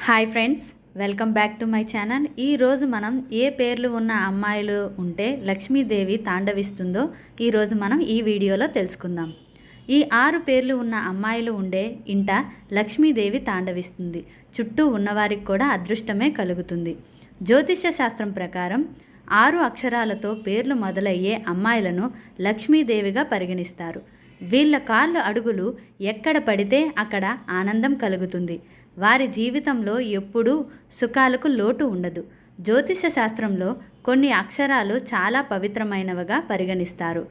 Hi friends, welcome back to my channel. ఈరోజు మనం ఏ పేర్లు ఉన్న అమ్మాయిలు ఉంటే లక్ష్మీదేవి తాండవిస్తుందో ఈరోజు మనం ఈ వీడియోలో తెలుసుకుందాం. ఈ 6 పేర్లు ఉన్న అమ్మాయిలు ఉండే ఇంట లక్ష్మీదేవి తాండవిస్తుంది. చుట్టూ ఉన్నవారికి కూడా అదృష్టమే కలుగుతుంది. జ్యోతిష్య శాస్త్రం ప్రకారం 6 అక్షరాలతో పేర్లు మొదలయ్యే అమ్మాయిలను లక్ష్మీదేవిగా పరిగణిస్తారు. వీళ్ళ కాళ్ళు అడుగులు ఎక్కడ పడితే అక్కడ ఆనందం కలుగుతుంది. వారి జీవితంలో ఎప్పుడూ సుఖాలకు లోటు ఉండదు. జ్యోతిష శాస్త్రంలో కొన్ని అక్షరాలు చాలా పవిత్రమైనవిగా పరిగణిస్తారు.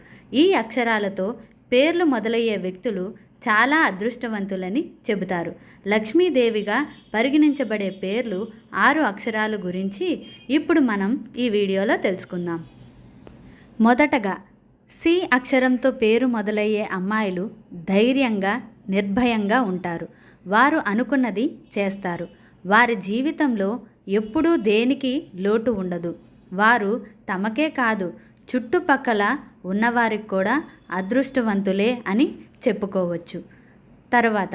ఈ అక్షరాలతో పేర్లు మొదలయ్యే వ్యక్తులు చాలా అదృష్టవంతులని చెబుతారు. లక్ష్మీదేవిగా పరిగణించబడే పేర్లు 6 అక్షరాల గురించి ఇప్పుడు మనం ఈ వీడియోలో తెలుసుకుందాం. మొదటగా సి అక్షరంతో పేరు మొదలయ్యే అమ్మాయిలు ధైర్యంగా, నిర్భయంగా ఉంటారు. వారు అనుకున్నది చేస్తారు. వారి జీవితంలో ఎప్పుడూ దేనికి లోటు ఉండదు. వారు తమకే కాదు, చుట్టుపక్కల ఉన్నవారికి కూడా అదృష్టవంతులే అని చెప్పుకోవచ్చు. తర్వాత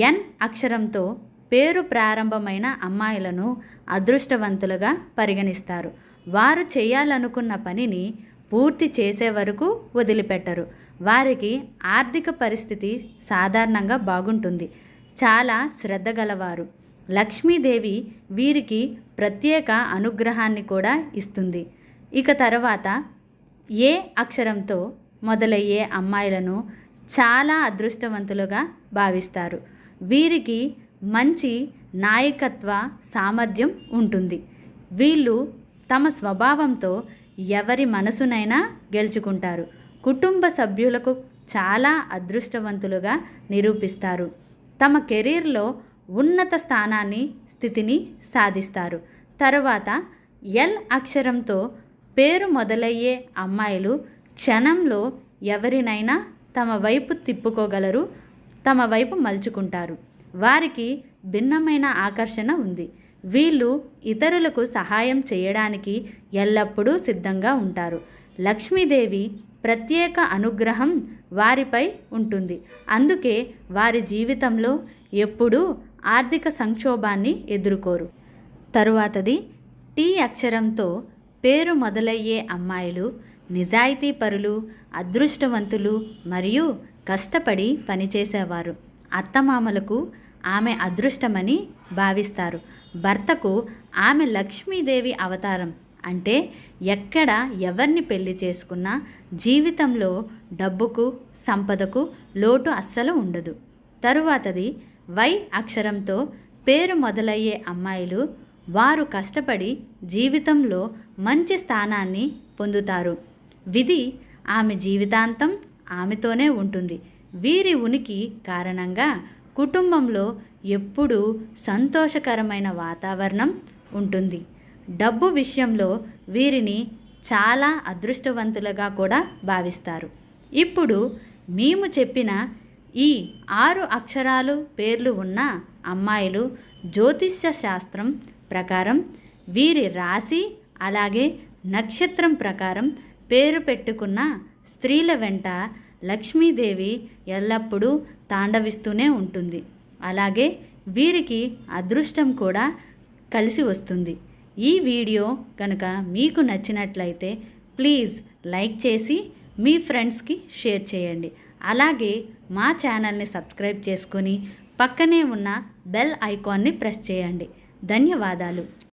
ఎన్ అక్షరంతో పేరు ప్రారంభమైన అమ్మాయిలను అదృష్టవంతులుగా పరిగణిస్తారు. వారు చేయాలనుకున్న పనిని పూర్తి చేసే వరకు వదిలిపెట్టరు. వారికి ఆర్థిక పరిస్థితి సాధారణంగా బాగుంటుంది. చాలా శ్రద్ధ గలవారు. లక్ష్మీదేవి వీరికి ప్రత్యేక అనుగ్రహాన్ని కూడా ఇస్తుంది. ఇక తర్వాత ఏ అక్షరంతో మొదలయ్యే అమ్మాయిలను చాలా అదృష్టవంతులుగా భావిస్తారు. వీరికి మంచి నాయకత్వ సామర్థ్యం ఉంటుంది. వీళ్ళు తమ స్వభావంతో ఎవరి మనసునైనా గెలుచుకుంటారు. కుటుంబ సభ్యులకు చాలా అదృష్టవంతులుగా నిరూపిస్తారు. తమ కెరీర్లో ఉన్నత స్థితిని సాధిస్తారు. తర్వాత ఎల్ అక్షరంతో పేరు మొదలయ్యే అమ్మాయిలు క్షణంలో ఎవరినైనా తమ వైపు తిప్పుకోగలరు, తమ వైపు మలుచుకుంటారు. వారికి భిన్నమైన ఆకర్షణ ఉంది. వీళ్ళు ఇతరులకు సహాయం చేయడానికి ఎల్లప్పుడూ సిద్ధంగా ఉంటారు. లక్ష్మీదేవి ప్రత్యేక అనుగ్రహం వారిపై ఉంటుంది. అందుకే వారి జీవితంలో ఎప్పుడూ ఆర్థిక సంక్షోభాన్ని ఎదుర్కోరు. తరువాతది టీ అక్షరంతో పేరు మొదలయ్యే అమ్మాయిలు నిజాయితీపరులు, అదృష్టవంతులు మరియు కష్టపడి పనిచేసేవారు. అత్తమామలకు ఆమె అదృష్టమని భావిస్తారు. భర్తకు ఆమె లక్ష్మీదేవి అవతారం. అంటే ఎక్కడ ఎవరిని పెళ్లి చేసుకున్నా జీవితంలో డబ్బుకు, సంపదకు లోటు అస్సలు ఉండదు. తరువాతది వై అక్షరంతో పేరు మొదలయ్యే అమ్మాయిలు వారు కష్టపడి జీవితంలో మంచి స్థానాన్ని పొందుతారు. విధి ఆమె జీవితాంతం ఆమెతోనే ఉంటుంది. వీరి ఉనికి కారణంగా కుటుంబంలో ఎప్పుడూ సంతోషకరమైన వాతావరణం ఉంటుంది. డబ్బు విషయంలో వీరిని చాలా అదృష్టవంతులుగా కూడా భావిస్తారు. ఇప్పుడు మేము చెప్పిన ఈ 6 అక్షరాలు పేర్లు ఉన్న అమ్మాయిలు జ్యోతిష్య శాస్త్రం ప్రకారం వీరి రాశి అలాగే నక్షత్రం ప్రకారం పేరు పెట్టుకున్న స్త్రీల వెంట లక్ష్మీదేవి ఎల్లప్పుడూ తాండవిస్తూనే ఉంటుంది. అలాగే వీరికి అదృష్టం కూడా కలిసి వస్తుంది. ఈ వీడియో కనుక మీకు నచ్చినట్లయితే ప్లీజ్ లైక్ చేసి మీ ఫ్రెండ్స్కి షేర్ చేయండి. అలాగే మా ఛానల్ని సబ్స్క్రైబ్ చేసుకొని పక్కనే ఉన్న బెల్ ఐకాన్ని ప్రెస్ చేయండి. ధన్యవాదాలు.